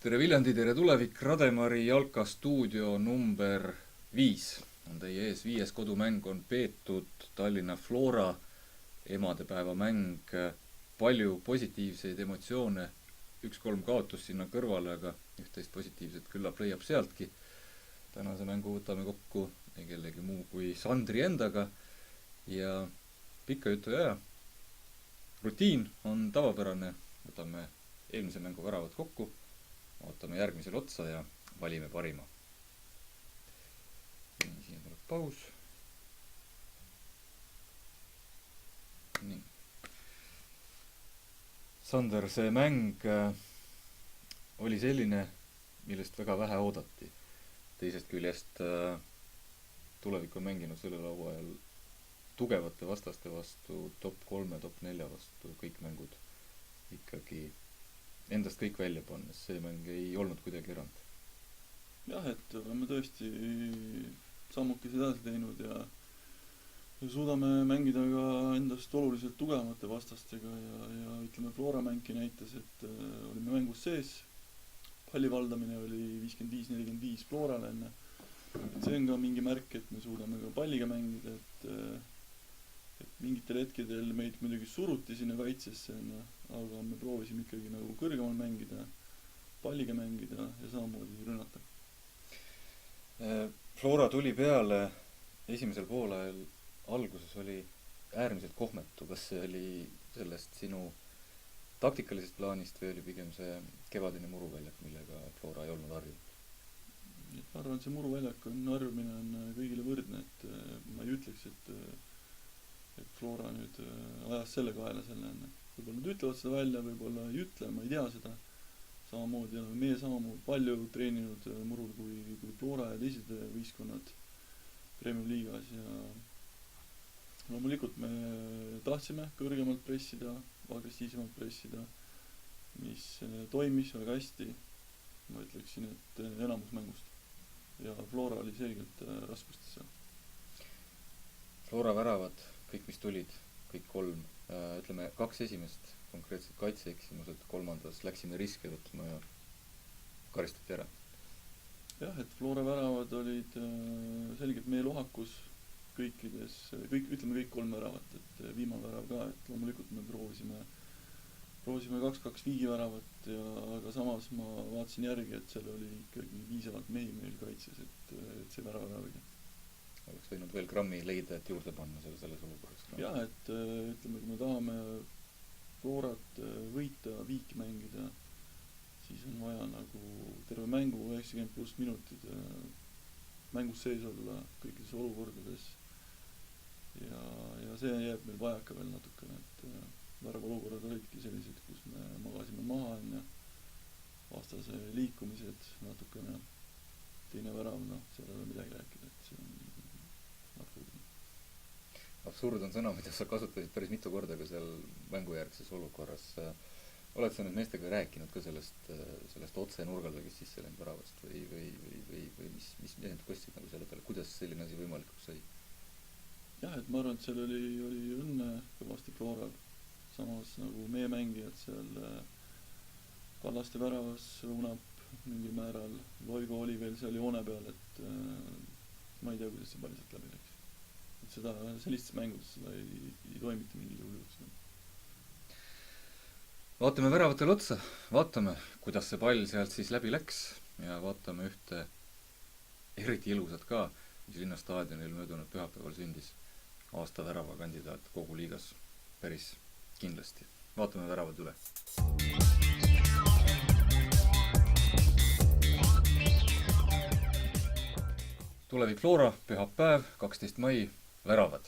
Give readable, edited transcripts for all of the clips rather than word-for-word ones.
Tere Viljandi, tere tulevik, Rademari Jalka stuudio number 5 on teie ees. 5. kodumäng on peetud Tallinna Flora emadepäeva mäng. Palju positiivseid emotsioone, 1-3 kaotus sinna kõrvale, aga üht-teist positiivset küllap leiab sealtki. Tänase mängu võtame kokku ei kellegi muu kui Sandri endaga ja pikka juttu ei aja. Rutiin on tavapärane, võtame eelmise mängu väravad kokku, vaatame järgmisel otsa ja valime parima. Siin tuleb paus. Nii. Sander, see mäng oli selline, millest väga vähe oodati. Teisest küljest tulevik on mänginud sellel hooajal tugevate vastaste vastu, top 3, top 4 vastu, kõik mängud ikkagi endast kõik välja pannes. See mäng ei olnud kuidagi erand. Jah, et oleme tõesti sammukesi edasi teinud ja suudame mängida ka endast oluliselt tugevamate vastastega ja ütleme, Flora mängi näitas, et olime mängus sees. Palli valdamine oli 55-45 Florale enne. See on ka mingi märk, et me suudame ka palliga mängida, et mingitel hetkedel meid muidugi suruti sinna kaitsesse, aga me proovisime ikkagi nagu kõrgemal mängida, palliga mängida ja samamoodi rünnata. Flora tuli peale esimesel poolajal, alguses oli äärmiselt kohmetu. Kas see oli sellest sinu taktikalisest plaanist või oli pigem see kevadine muruväljak, millega Flora ei olnud harjunud? Ma arvan, et see muruväljak on harjumine on kõigile võrdne, et ma ei ütleks, et Flora nüüd ajas selle kaela selle enne. Võib-olla nad ütlevad seda välja, võib-olla ei ütle, ma ei tea seda. Samamoodi oleme meie samamoodi palju treeninud murul kui Flora ja teised võistkonnad Premium liigas ja loomulikult me tahtsime kõrgemalt pressida, agressiivsemalt pressida, mis toimis väga hästi. Ma ütleksin, et enamus mängust. Ja Flora oli selgelt raskustes seal. Flora väravad, kõik mis tulid, kõik 3. Ütleme, 2 esimest konkreetselt kaitseeksimused, 3. läksime riske võtma ja karistati ära. Jah, et Flora väravad olid selgelt meie lohakus kõikides, ütleme kõik 3 väravat, et viimane värav ka, et loomulikult me proovisime 2-2 viigi väravat, aga samas ma vaatasin järgi, et seal oli ikkagi viisavalt mehi meil kaitses, et see värav ära hoida. Oleks võinud veel grammi leida, et juurde panna selles olukorras. Jah, et ütleme, kui me tahame Florat võita, viiki mängida, siis on vaja nagu terve mängu 90+ minutid mängus sees olla kõikides olukordades ja see jääb meil vajaka veel natukene, et värava olukorrad olidki sellised, kus me magasime maha ja vastase liikumised natukene, teine värav, seal ei ole midagi rääkida, et see on absurdne. Absurd on sõna, mida sa kasutasid päris mitu korda ka seal mängujärgses olukorras. Oled sa nüüd meestega rääkinud ka sellest otse nurgalda, kes sisse läinud väravast või mis need kostsid nagu selle peale, kuidas selline asi võimalikuks sai? Jah, et ma arvan, et seal oli õnne kõvasti Floral. Samas nagu meie mängijad seal Kallaste väravas õunab mingil määral. Loigo oli veel seal joone peal, et ma ei tea, kuidas see pall sealt läbi läks. Et sellistes mängudes seda ei toimita mingil juhul. Vaatame väravatel otsa, vaatame, kuidas see pall sealt siis läbi läks ja vaatame ühte eriti ilusat ka, mis Linnastaadionil möödunud pühapäeval sündis. Aasta värava kandidaat kogu liigas päris kindlasti. Vaatame väravad üle. Tulevik Flora, pühapäev, 12. mai, väravad.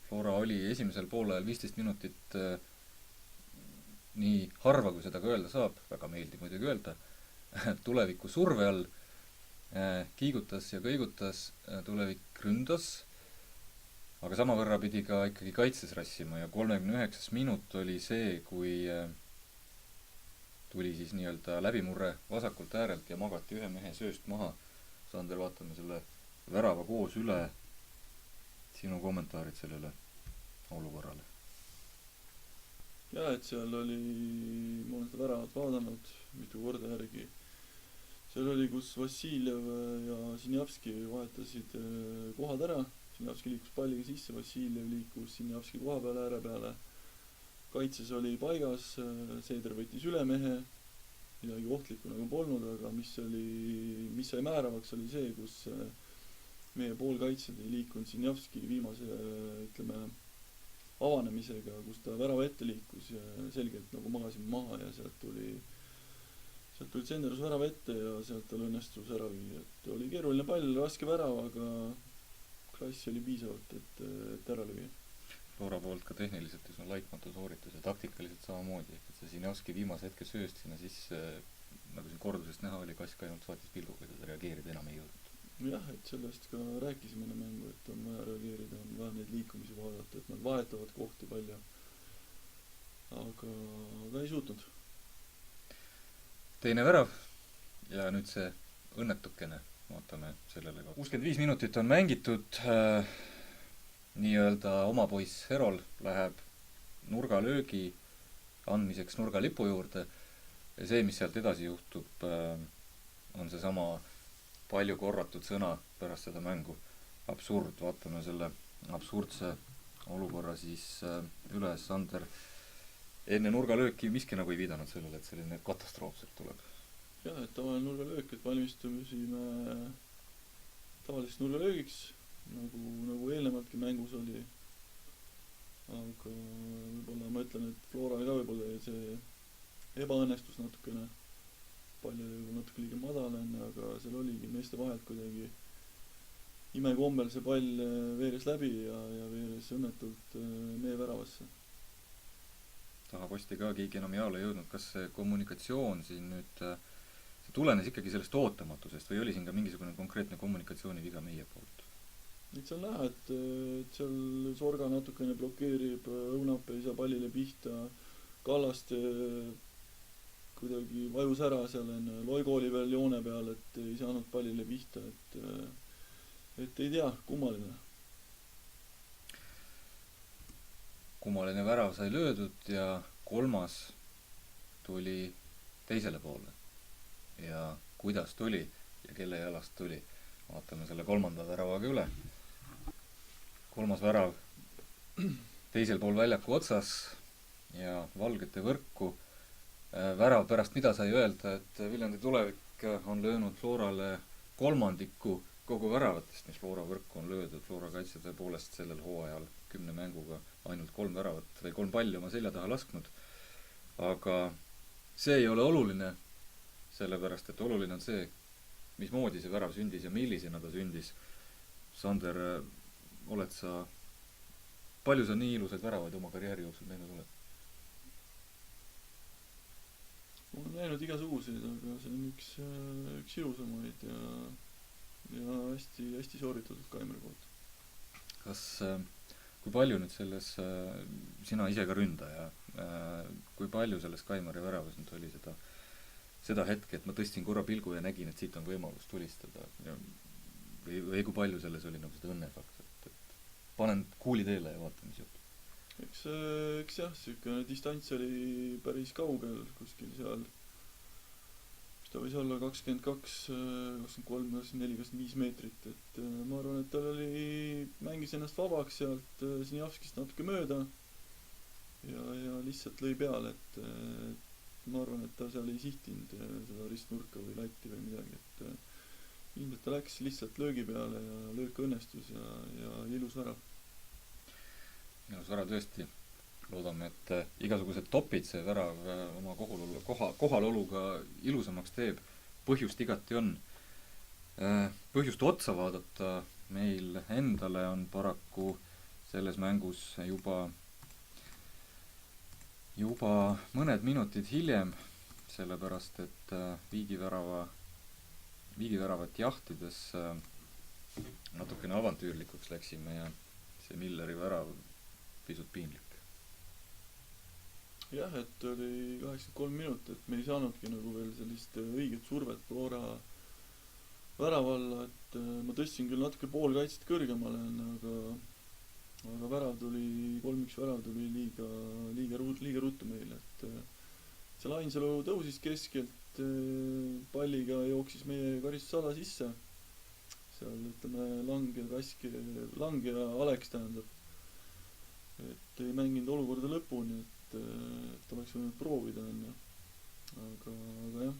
Flora oli esimesel poolajal 15 minutit nii harva, kui seda ka öelda saab, väga meeldib muidugi öelda, tuleviku surve all, kiigutas ja kõigutas, tulevik ründas, aga samavõrra pidi ka ikkagi kaitses rassima ja 39. minut oli see, kui tuli siis nii-öelda läbimurre vasakult äärelt ja magati ühe mehe sööst maha. Sander, vaatame selle värava koos üle. Sinu kommentaarid sellele olukorrale? Jaa, et seal oli, ma olen seda väravat vaadanud mitu korda järgi. Seal oli, kus Vassiljev ja Sinjavski vahetasid kohad ära. Sinjavski liikus palliga sisse, Vassiljev liikus Sinjavski koha peale, ääre peale. Kaitses oli paigas, Seeder võttis üle mehe, midagi ohtlikku nagu polnud, aga mis sai määravaks, oli see, kus meie poolkaitsjad ei liikunud Sinjavski viimase, ütleme, avanemisega, kus ta värava ette liikus ja selgelt nagu magasime maha ja sealt tuli Senderus värava ette ja sealt tal õnnestus ära lüüa. Et oli keeruline pall, raske värav, aga klassi oli piisavalt, et ära lüüa. Flora poolt ka tehniliselt üsna laitmatu sooritus ja taktikaliselt samamoodi, et see Sinjavski viimase hetke sööst sinna sisse, nagu siin kordusest näha oli, Kask ainult saatis pilguga, teda reageerida enam ei jõudnud. Jah, et sellest ka rääkisime enne mängu, et on vaja reageerida, on vaja neid liikumisi vaadata, et nad vahetavad kohti palju, aga ta ei suutnud. Teine värav ja nüüd see õnnetukene, vaatame sellele ka. 65 minutit on mängitud, nii-öelda oma poiss Herol läheb nurgalöögi andmiseks nurgalipu juurde ja see, mis sealt edasi juhtub, on see sama palju korratud sõna pärast seda mängu. Absurd, vaatame selle absurdse olukorra siis üle. Sander, enne nurgalööki miski nagu ei viidanud sellele, et selline katastroofselt tuleb. Jah, et tavaline nurgalöök, et valmistumisime tavaliseks nurgalöögiks, nagu eelnevaltki mängus oli. Aga võib-olla ma ütlen, et Florale ka võib-olla see ebaõnnestus natukene. Palju natuke liiga madal enne, aga seal oligi meeste vahelt kuidagi imekombel see pall veeres läbi ja veeres õnnetult meie väravasse. Tahaposti ka keegi enam jaole jõudnud. Kas see kommunikatsioon siin nüüd, see tulenes ikkagi sellest ootamatusest või oli siin ka mingisugune konkreetne kommunikatsiooniviga meie poolt? Et seal näha, et seal Sorga natukene blokeerib, Õunap ei saa pallile pihta, Kallaste kuidagi vajus ära seal enne, Loigo oli veel joone peal, et ei saanud pallile pihta, et ei tea, kummaline. Kummaline värav sai löödud ja kolmas tuli teisele poole. Ja kuidas tuli ja kelle jalast tuli. Vaatame selle kolmanda väravaga üle. Kolmas värav teisel pool väljaku otsas ja valgete võrku. Värav pärast mida sai öelda, et Viljandi Tulevik on löönud Florale kolmandiku kogu väravatest, mis Flora võrku on löödud. Flora kaitse tõepoolest sellel hooajal 10 mänguga ainult 3 väravat või 3 palli oma selja taha lasknud. Aga see ei ole oluline, sellepärast et oluline on see, mismoodi see värav sündis ja millisena ta sündis. Sander, palju sa nii ilusaid väravaid oma karjääri jooksul näinud oled? Ma olen näinud igasuguseid, aga see on üks ilusamaid ja hästi sooritatud Kaimri poolt. Kas, kui palju nüüd selles, sina ise ka ründaja, kui palju selles Kaimari väravas nüüd oli seda hetke, et ma tõstin korra pilgu ja nägin, et siit on võimalus tulistada või kui palju selles oli nagu seda õnnefaktorit, et panen kuuli teele ja vaatan, mis juhtub. Eks jah, selline distants oli päris kaugel, kuskil seal, mis ta võis olla 22, 23, 24, 25 meetrit, et ma arvan, et tal mängis ennast vabaks sealt Sinjavskist natuke mööda ja lihtsalt lõi peale, et ma arvan, et ta seal ei sihtinud seda ristnurka või latti või midagi, et ilmselt ta läks lihtsalt löögi peale ja löök õnnestus ja ilus värav. Ilus värav tõesti. Loodame, et igasugused topid see värav oma kohaloluga ilusamaks teeb. Põhjust igati on. Põhjust otsa vaadata meil endale on paraku selles mängus juba mõned minutid hiljem, sellepärast et viigiväravat jahtides natukene avantüürlikuks läksime ja see Milleri värav pisut piinlik. jah, et oli 83 minutit, me ei saanudki nagu veel sellist õiget survet Flora värava alla, et ma tõstsin küll natuke poolkaitset kõrgemale, aga värav tuli, 3-1 värav tuli liiga ruttu meile, et seal Ainsalu tõusis keskelt, palliga jooksis meie karistusala sisse, seal ütleme Lang ja Alex tähendab, et ei mänginud olukorda lõpuni, et oleks võinud proovida, aga jah,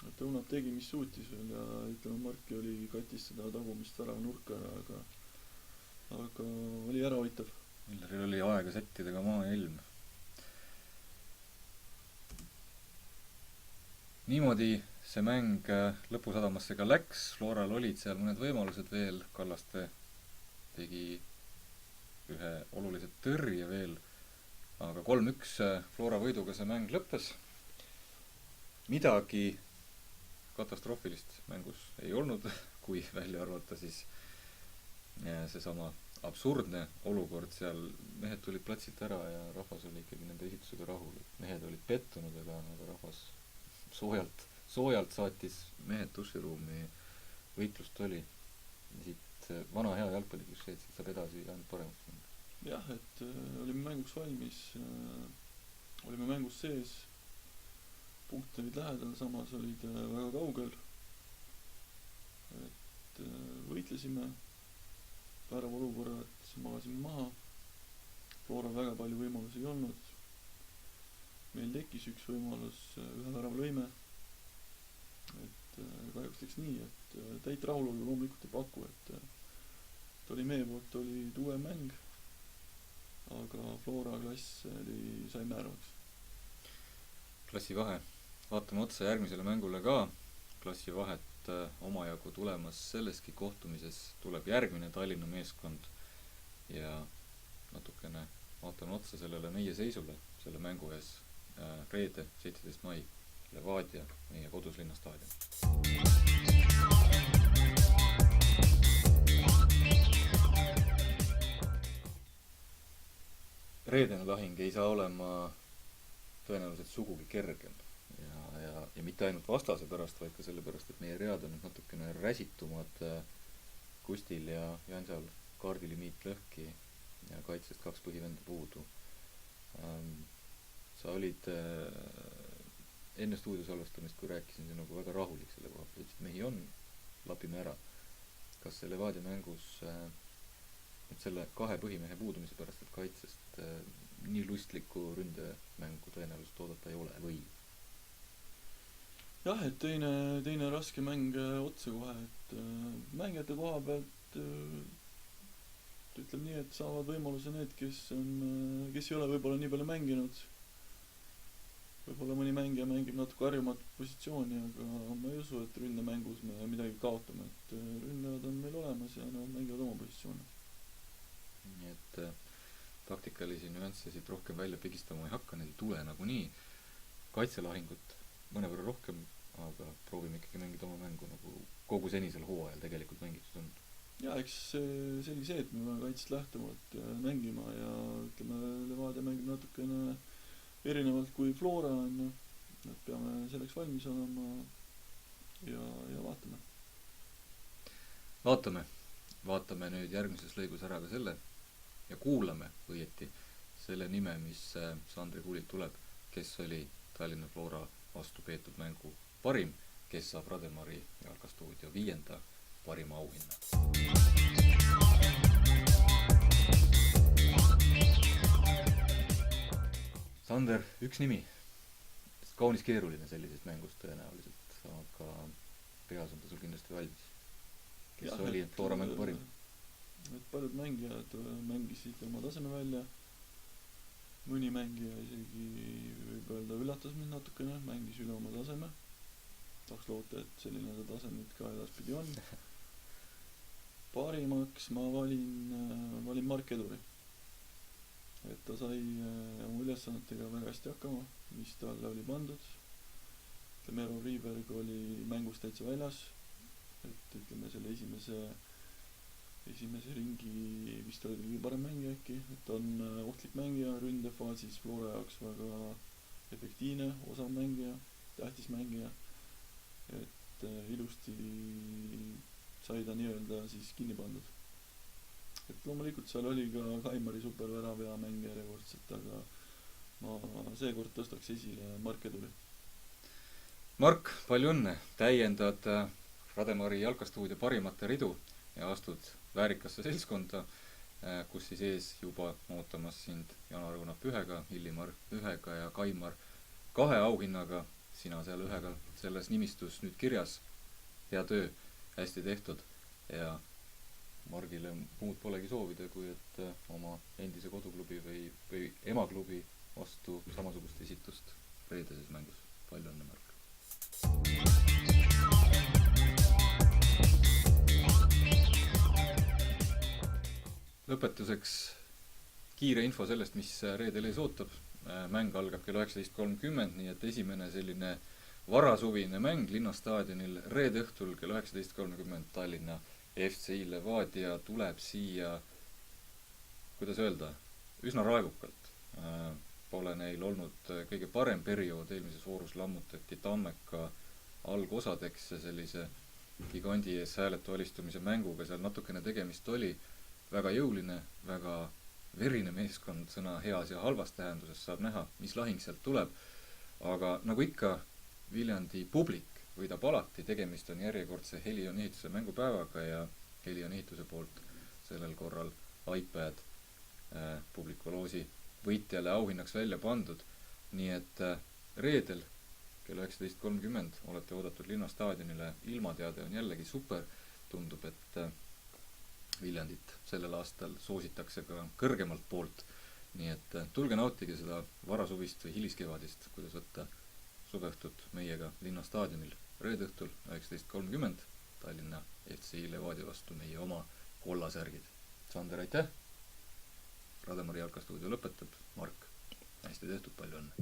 et Õunap tegi, mis suutis veel ja ütleme, Marki oli katis seda tagumist värava nurka ära, aga oli ärahoitav. Milleril oli aega sättida ka maa ja ilm. Niimoodi see mäng lõpusadamasse ka läks, Floral olid seal mõned võimalused veel, Kallaste tegi ühe olulise tõrje veel, aga 3-1 Flora võiduga see mäng lõppes. Midagi katastroofilist mängus ei olnud, kui välja arvata siis seesama absurdne olukord seal, mehed tulid platsilt ära ja rahvas oli ikkagi nende esitusega rahul, et mehed olid pettunud, aga rahvas soojalt saatis mehed duširuumi, võitlust oli. Siit vana hea jalgpallikis see, et siit saab edasi ainult paremaks minna. jah, et olime mänguks valmis, olime mängus sees, punkt olid lähedal, samas olid väga kaugel, et võitlesime, värava olukorrad magasime maha, Flora väga palju võimalusi ei olnud, meil tekkis üks võimalus, ühe värava lõime, et kahjuks läks nii, et täit rahulolu loomulikult ei paku, et oli meie poolt oli uue mäng, aga Flora klass sai määravaks. Klassivahe. Vaatame otsa järgmisele mängule ka. Klassivahet omajagu tulemas selleski kohtumises tuleb järgmine Tallinna meeskond ja natukene vaatame otsa sellele meie seisule selle mängu ees reede 17. mai Levadia meie kodus linnastaadion. Reedene lahing ei saa olema tõenäoliselt sugugi kergem ja mitte ainult vastase pärast, vaid ka selle pärast, et meie read on natukene räsitumad. Kustil ja Jansal kaardilimiit lõhki ja kaitsest 2 põhivenda puudu. Sa olid enne stuudiosalvestamist, kui rääkisin sinuga, väga rahulik selle koha pealt, et mehi on, lapime ära. Kas see Levadia mängus selle 2 põhimehe puudumise pärast, et kaitsest nii lustlikku ründemängu tõenäoliselt oodata ei ole või? jah, et teine raske mäng otsa kohe, et mängijate koha pealt ütleme nii, et saavad võimaluse need, kes ei ole võib-olla nii palju mänginud. Võib-olla mõni mängija mängib natuke harjumatut positsiooni, aga ma ei usu, et ründemängus me midagi kaotame, et ründajad on meil olemas ja nad mängivad oma positsioone. Nii et taktikalisi nüansse siit rohkem välja pigistama ei hakka, need ei tule nagunii. Kaitselahingut mõnevõrra rohkem, aga proovime ikkagi mängida oma mängu, nagu kogu senisel hooajal tegelikult mängitud on. ja eks see oli see, et me peame kaitsest lähtuvalt mängima ja ütleme, Levadia mängib natukene erinevalt kui Flora on, et peame selleks valmis olema ja vaatame nüüd järgmises lõigus ära ka selle ja kuulame õieti selle nime, mis Sandri Kuulilt tuleb, kes oli Tallinna Flora vastu peetud mängu parim, kes saab Rademari jalkastuudio 5. parima auhinna. Sander, üks nimi. Kaunis keeruline sellisest mängust tõenäoliselt, aga peas on ta sul kindlasti valmis. Kes ja, oli Flora mängu parim? Et paljud mängijad mängisid oma taseme välja. Mõni mängija isegi võib öelda üllatas mind natukene, mängis üle oma taseme. Tahaks loota, et selline tase nüüd ka edaspidi on. parimaks ma valin Mark Eduri. Et ta sai oma ülesannetega väga hästi hakkama, mis talle oli pandud. ütleme, Eero Riiberg oli mängust täitsa väljas, et ütleme selle esimese ringi vist oli kõige parem mängija äkki, et ta on ohtlik mängija ründefaasis, Flora jaoks väga efektiivne, osav mängija, tähtis mängija, et ilusti sai ta nii-öelda siis kinni pandud. Et loomulikult seal oli ka Kaimari supervärav ja mäng järjekordselt, aga ma seekord tõstaks esile Mark Eduri. Mark, palju õnne! Täiendad Rademari jalkastuudio parimate ridu ja astud väärikasse seltskonda, kus siis ees juba ootamas sind Janar Õunap 1-ga, Illimar 1-ga ja Kaimar 2 auhinnaga. Sina seal 1-ga selles nimistus nüüd kirjas. Hea töö, hästi tehtud ja Margile muud polegi soovida, kui et oma endise koduklubi või emaklubi vastu samasugust esitust reedeses mängus. Palju õnne, Mark! Lõpetuseks kiire info sellest, mis reedel ees ootab. Mäng algab kell 19.30, nii et esimene selline varasuvine mäng Linnastaadionil reede õhtul kell 19.30 Tallinna FCI Levadia tuleb siia, kuidas öelda, üsna raevukalt. Pole neil olnud kõige parem periood, eelmises voorus lammutati Tammeka algosadeks ja sellise gigandi ees hääletu alistumise mänguga seal natukene tegemist oli. Väga jõuline, väga verine meeskond, sõna heas ja halvas tähenduses, saab näha, mis lahing sealt tuleb. Aga nagu ikka, Viljandi publik võidab alati, tegemist on järjekordse Helion ehituse mängupäevaga ja Helion ehituse poolt sellel korral iPad publikuloosi võitjale auhinnaks välja pandud. Nii et reedel kell 19.30 olete oodatud Linnastaadionile. Ilmateade on jällegi super, tundub, et Viljandit sellel aastal soositakse ka kõrgemalt poolt. Nii et tulge nautige seda varasuvist või hiliskevadist, kuidas võtta suveõhtut meiega Linnastaadionil reede õhtul 19.30 Tallinna FCI Levadia vastu meie oma kollasärgid. Sander, aitäh! Rademari jalkastuudio lõpetab. Mark, hästi tehtud, palju õnne!